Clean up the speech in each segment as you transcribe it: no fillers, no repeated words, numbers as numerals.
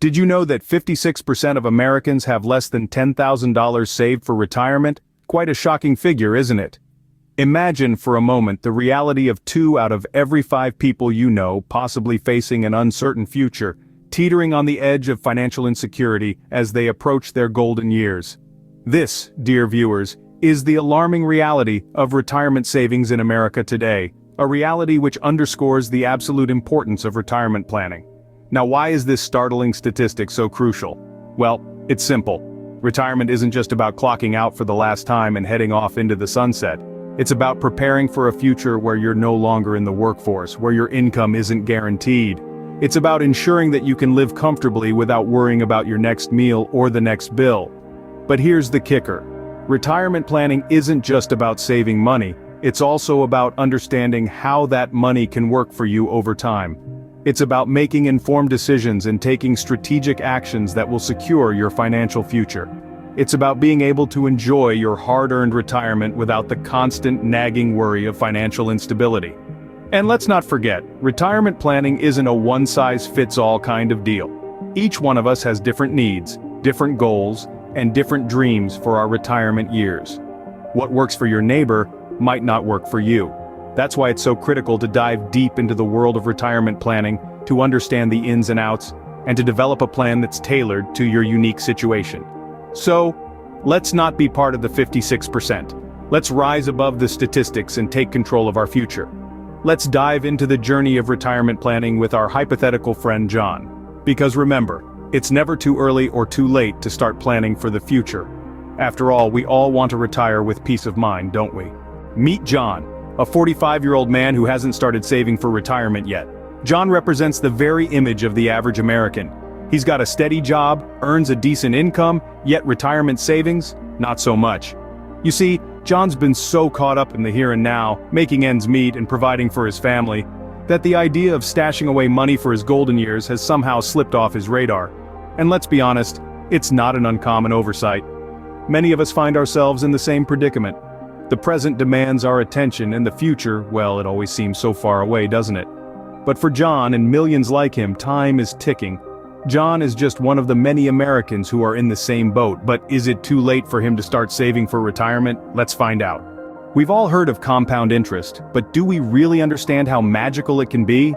Did you know that 56% of Americans have less than $10,000 saved for retirement? Quite a shocking figure, isn't it? Imagine for a moment the reality of 2 out of every 5 people you know possibly facing an uncertain future, teetering on the edge of financial insecurity as they approach their golden years. This, dear viewers, is the alarming reality of retirement savings in America today, a reality which underscores the absolute importance of retirement planning. Now, why is this startling statistic so crucial? Well, it's simple. Retirement isn't just about clocking out for the last time and heading off into the sunset. It's about preparing for a future where you're no longer in the workforce, where your income isn't guaranteed. It's about ensuring that you can live comfortably without worrying about your next meal or the next bill. But here's the kicker. Retirement planning isn't just about saving money, it's also about understanding how that money can work for you over time. It's about making informed decisions and taking strategic actions that will secure your financial future. It's about being able to enjoy your hard-earned retirement without the constant nagging worry of financial instability. And let's not forget, retirement planning isn't a one-size-fits-all kind of deal. Each one of us has different needs, different goals, and different dreams for our retirement years. What works for your neighbor might not work for you. That's why it's so critical to dive deep into the world of retirement planning, to understand the ins and outs, and to develop a plan that's tailored to your unique situation. So, let's not be part of the 56%. Let's rise above the statistics and take control of our future. Let's dive into the journey of retirement planning with our hypothetical friend John. Because remember, it's never too early or too late to start planning for the future. After all, we all want to retire with peace of mind, don't we? Meet John, a 45-year-old man who hasn't started saving for retirement yet. John represents the very image of the average American. He's got a steady job, earns a decent income, yet retirement savings? Not so much. You see, John's been so caught up in the here and now, making ends meet and providing for his family, that the idea of stashing away money for his golden years has somehow slipped off his radar. And let's be honest, it's not an uncommon oversight. Many of us find ourselves in the same predicament. The present demands our attention, and the future, well, it always seems so far away, doesn't it? But for John and millions like him, time is ticking. John is just one of the many Americans who are in the same boat, but is it too late for him to start saving for retirement? Let's find out. We've all heard of compound interest, but do we really understand how magical it can be?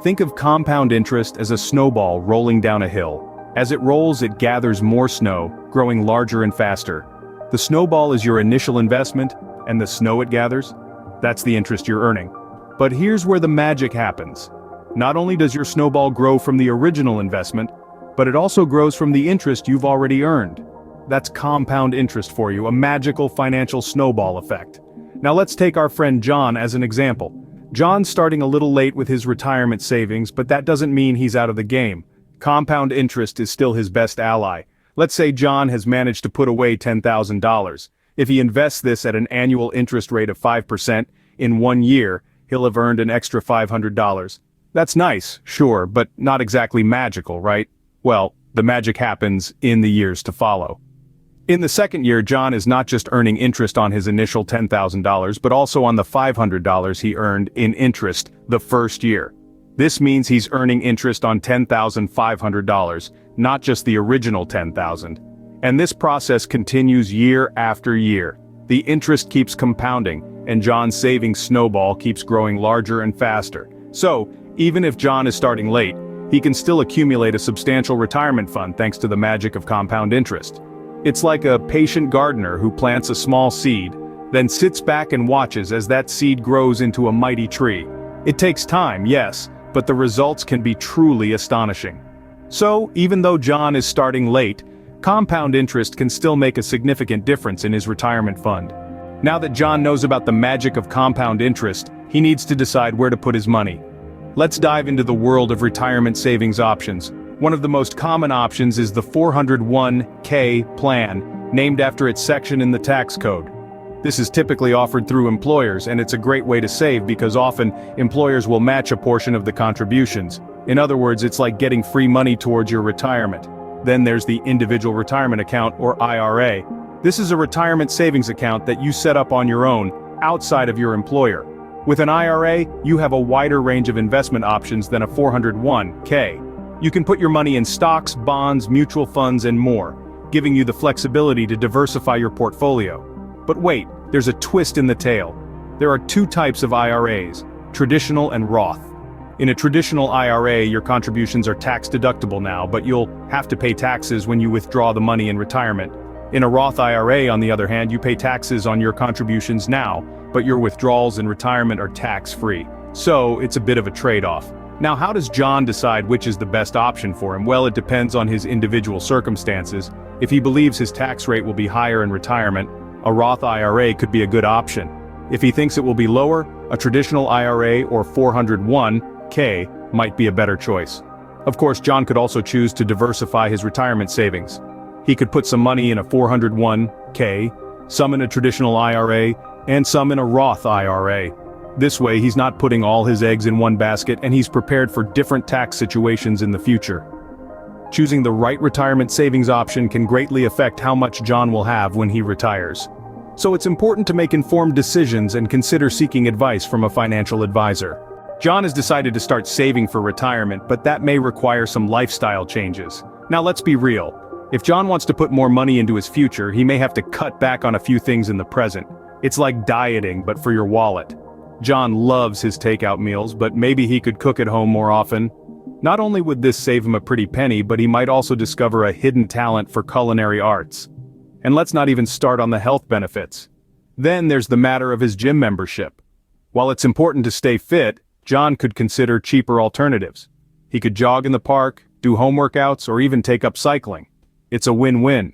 Think of compound interest as a snowball rolling down a hill. As it rolls, it gathers more snow, growing larger and faster. The snowball is your initial investment, and the snow it gathers? That's the interest you're earning. But here's where the magic happens. Not only does your snowball grow from the original investment, but it also grows from the interest you've already earned. That's compound interest for you, a magical financial snowball effect. Now let's take our friend John as an example. John's starting a little late with his retirement savings, but that doesn't mean he's out of the game. Compound interest is still his best ally. Let's say John has managed to put away $10,000. If he invests this at an annual interest rate of 5%, in 1 year, he'll have earned an extra $500. That's nice, sure, but not exactly magical, right? Well, the magic happens in the years to follow. In the second year, John is not just earning interest on his initial $10,000, but also on the $500 he earned in interest the first year. This means he's earning interest on $10,500, not just the original $10,000. And this process continues year after year. The interest keeps compounding, and John's savings snowball keeps growing larger and faster. So, even if John is starting late, he can still accumulate a substantial retirement fund thanks to the magic of compound interest. It's like a patient gardener who plants a small seed, then sits back and watches as that seed grows into a mighty tree. It takes time, yes, but the results can be truly astonishing. So, even though John is starting late, compound interest can still make a significant difference in his retirement fund. Now that John knows about the magic of compound interest, he needs to decide where to put his money. Let's dive into the world of retirement savings options. One of the most common options is the 401k plan, named after its section in the tax code. This is typically offered through employers, and it's a great way to save because often employers will match a portion of the contributions. In other words, it's like getting free money towards your retirement. Then there's the individual retirement account, or IRA. This is a retirement savings account that you set up on your own, outside of your employer. With an IRA, you have a wider range of investment options than a 401k. You can put your money in stocks, bonds, mutual funds, and more, giving you the flexibility to diversify your portfolio. But wait, there's a twist in the tale. There are two types of IRAs, traditional and Roth. In a traditional IRA, your contributions are tax-deductible now, but you'll have to pay taxes when you withdraw the money in retirement. In a Roth IRA, on the other hand, you pay taxes on your contributions now, but your withdrawals in retirement are tax-free. So, it's a bit of a trade-off. Now, how does John decide which is the best option for him? Well, it depends on his individual circumstances. If he believes his tax rate will be higher in retirement, a Roth IRA could be a good option. If he thinks it will be lower, a traditional IRA or 401k might be a better choice. Of course, John could also choose to diversify his retirement savings. He could put some money in a 401k, some in a traditional IRA, and some in a Roth IRA. This way, he's not putting all his eggs in one basket, and he's prepared for different tax situations in the future. Choosing the right retirement savings option can greatly affect how much John will have when he retires. So it's important to make informed decisions and consider seeking advice from a financial advisor. John has decided to start saving for retirement, but that may require some lifestyle changes. Now let's be real. If John wants to put more money into his future, he may have to cut back on a few things in the present. It's like dieting, but for your wallet. John loves his takeout meals, but maybe he could cook at home more often. Not only would this save him a pretty penny, but he might also discover a hidden talent for culinary arts. And let's not even start on the health benefits. Then there's the matter of his gym membership. While it's important to stay fit, John could consider cheaper alternatives. He could jog in the park, do home workouts, or even take up cycling. It's a win-win.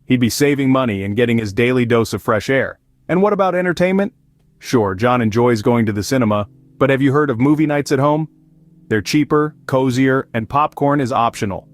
He'd be saving money and getting his daily dose of fresh air. And what about entertainment? Sure, John enjoys going to the cinema, but have you heard of movie nights at home? They're cheaper, cozier, and popcorn is optional.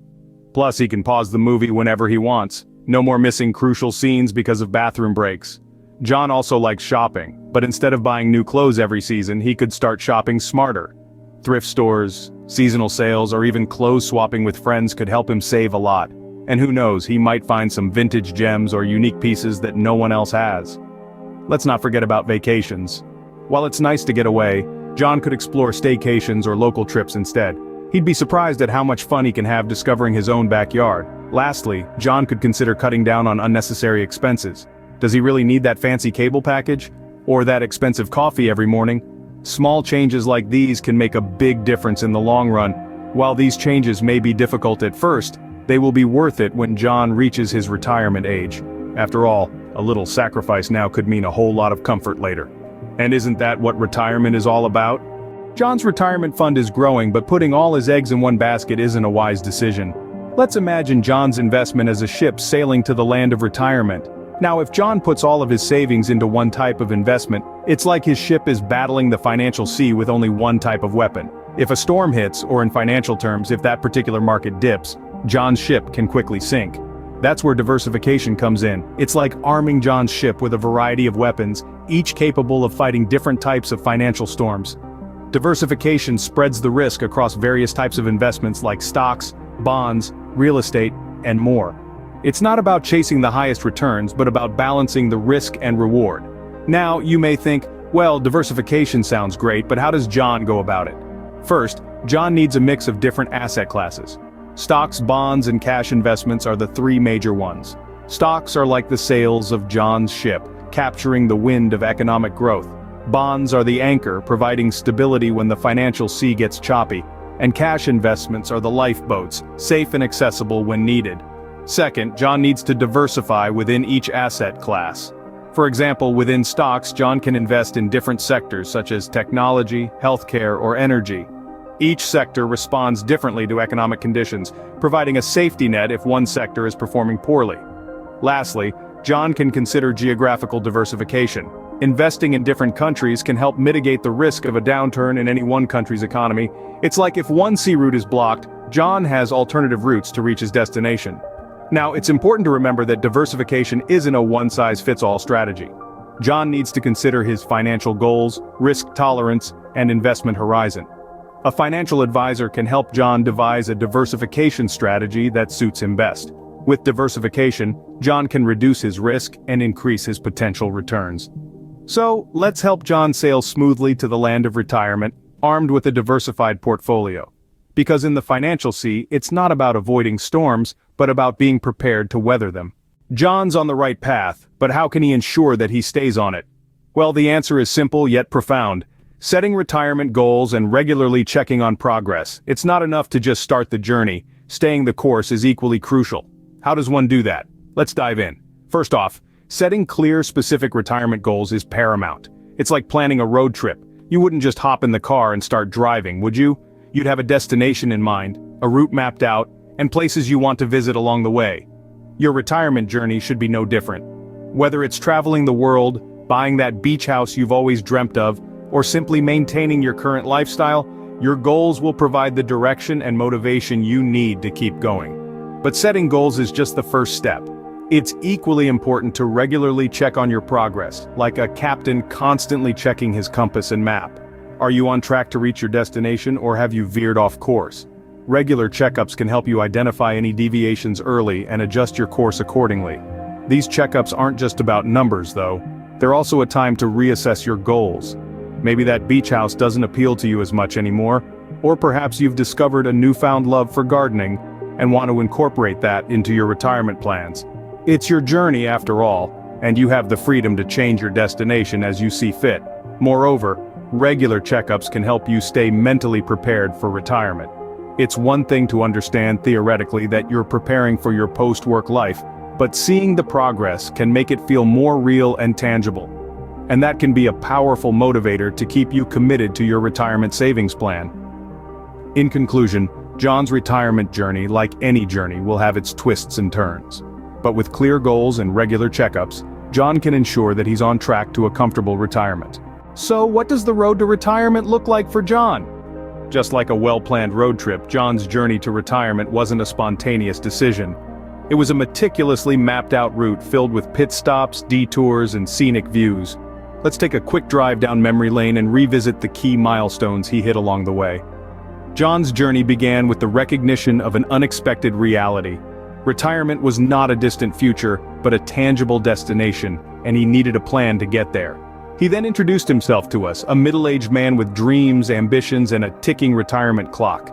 Plus, he can pause the movie whenever he wants. No more missing crucial scenes because of bathroom breaks. John also likes shopping, but instead of buying new clothes every season, he could start shopping smarter. Thrift stores, seasonal sales, or even clothes swapping with friends could help him save a lot. And who knows, he might find some vintage gems or unique pieces that no one else has. Let's not forget about vacations. While it's nice to get away, John could explore staycations or local trips instead. He'd be surprised at how much fun he can have discovering his own backyard. Lastly, John could consider cutting down on unnecessary expenses. Does he really need that fancy cable package? Or that expensive coffee every morning? Small changes like these can make a big difference in the long run. While these changes may be difficult at first, they will be worth it when John reaches his retirement age. After all, a little sacrifice now could mean a whole lot of comfort later. And isn't that what retirement is all about? John's retirement fund is growing, but putting all his eggs in one basket isn't a wise decision. Let's imagine John's investment as a ship sailing to the land of retirement. Now, if John puts all of his savings into one type of investment, it's like his ship is battling the financial sea with only one type of weapon. If a storm hits, or in financial terms, if that particular market dips, John's ship can quickly sink. That's where diversification comes in. It's like arming John's ship with a variety of weapons, each capable of fighting different types of financial storms. Diversification spreads the risk across various types of investments like stocks, bonds, real estate, and more. It's not about chasing the highest returns, but about balancing the risk and reward. Now, you may think, well, diversification sounds great, but how does John go about it? First, John needs a mix of different asset classes. Stocks, bonds, and cash investments are the three major ones. Stocks are like the sails of John's ship, capturing the wind of economic growth. Bonds are the anchor, providing stability when the financial sea gets choppy. And cash investments are the lifeboats, safe and accessible when needed. Second, John needs to diversify within each asset class. For example, within stocks, John can invest in different sectors such as technology, healthcare, or energy. Each sector responds differently to economic conditions, providing a safety net if one sector is performing poorly. Lastly, John can consider geographical diversification. Investing in different countries can help mitigate the risk of a downturn in any one country's economy. It's like if one sea route is blocked, John has alternative routes to reach his destination. Now, it's important to remember that diversification isn't a one-size-fits-all strategy. John needs to consider his financial goals, risk tolerance, and investment horizon. A financial advisor can help John devise a diversification strategy that suits him best. With diversification, John can reduce his risk and increase his potential returns. So, let's help John sail smoothly to the land of retirement, armed with a diversified portfolio. Because in the financial sea, it's not about avoiding storms, but about being prepared to weather them. John's on the right path, but how can he ensure that he stays on it? Well, the answer is simple yet profound. Setting retirement goals and regularly checking on progress. It's not enough to just start the journey. Staying the course is equally crucial. How does one do that? Let's dive in. First off, setting clear, specific retirement goals is paramount. It's like planning a road trip. You wouldn't just hop in the car and start driving, would you? You'd have a destination in mind, a route mapped out, and places you want to visit along the way. Your retirement journey should be no different. Whether it's traveling the world, buying that beach house you've always dreamt of, or simply maintaining your current lifestyle, your goals will provide the direction and motivation you need to keep going. But setting goals is just the first step. It's equally important to regularly check on your progress, like a captain constantly checking his compass and map. Are you on track to reach your destination, or have you veered off course? Regular checkups can help you identify any deviations early and adjust your course accordingly. These checkups aren't just about numbers, though. They're also a time to reassess your goals. Maybe that beach house doesn't appeal to you as much anymore, or perhaps you've discovered a newfound love for gardening and want to incorporate that into your retirement plans. It's your journey after all, and you have the freedom to change your destination as you see fit. Moreover, regular checkups can help you stay mentally prepared for retirement. It's one thing to understand theoretically that you're preparing for your post-work life, but seeing the progress can make it feel more real and tangible. And that can be a powerful motivator to keep you committed to your retirement savings plan. In conclusion, John's retirement journey, like any journey, will have its twists and turns. But with clear goals and regular checkups, John can ensure that he's on track to a comfortable retirement. So what does the road to retirement look like for John? Just like a well-planned road trip, John's journey to retirement wasn't a spontaneous decision. It was a meticulously mapped-out route filled with pit stops, detours, and scenic views. Let's take a quick drive down memory lane and revisit the key milestones he hit along the way. John's journey began with the recognition of an unexpected reality. Retirement was not a distant future, but a tangible destination, and he needed a plan to get there. He then introduced himself to us, a middle-aged man with dreams, ambitions, and a ticking retirement clock.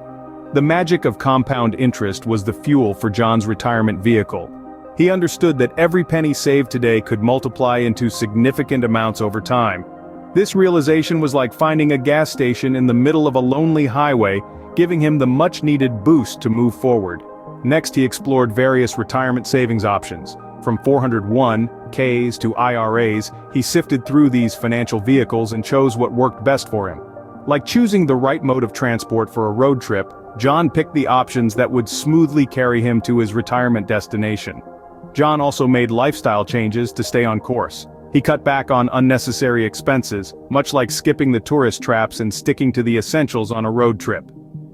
The magic of compound interest was the fuel for John's retirement vehicle. He understood that every penny saved today could multiply into significant amounts over time. This realization was like finding a gas station in the middle of a lonely highway, giving him the much-needed boost to move forward. Next, he explored various retirement savings options. From 401(k)s to IRAs, he sifted through these financial vehicles and chose what worked best for him. Like choosing the right mode of transport for a road trip, John picked the options that would smoothly carry him to his retirement destination. John also made lifestyle changes to stay on course. He cut back on unnecessary expenses, much like skipping the tourist traps and sticking to the essentials on a road trip.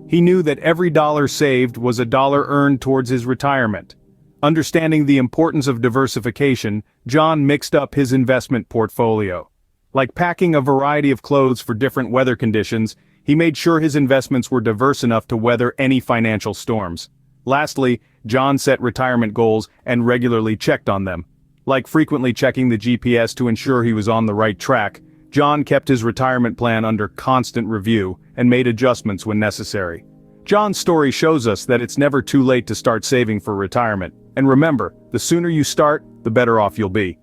He knew that every dollar saved was a dollar earned towards his retirement. Understanding the importance of diversification, John mixed up his investment portfolio. Like packing a variety of clothes for different weather conditions, he made sure his investments were diverse enough to weather any financial storms. Lastly, John set retirement goals and regularly checked on them. Like frequently checking the GPS to ensure he was on the right track, John kept his retirement plan under constant review and made adjustments when necessary. John's story shows us that it's never too late to start saving for retirement. And remember, the sooner you start, the better off you'll be.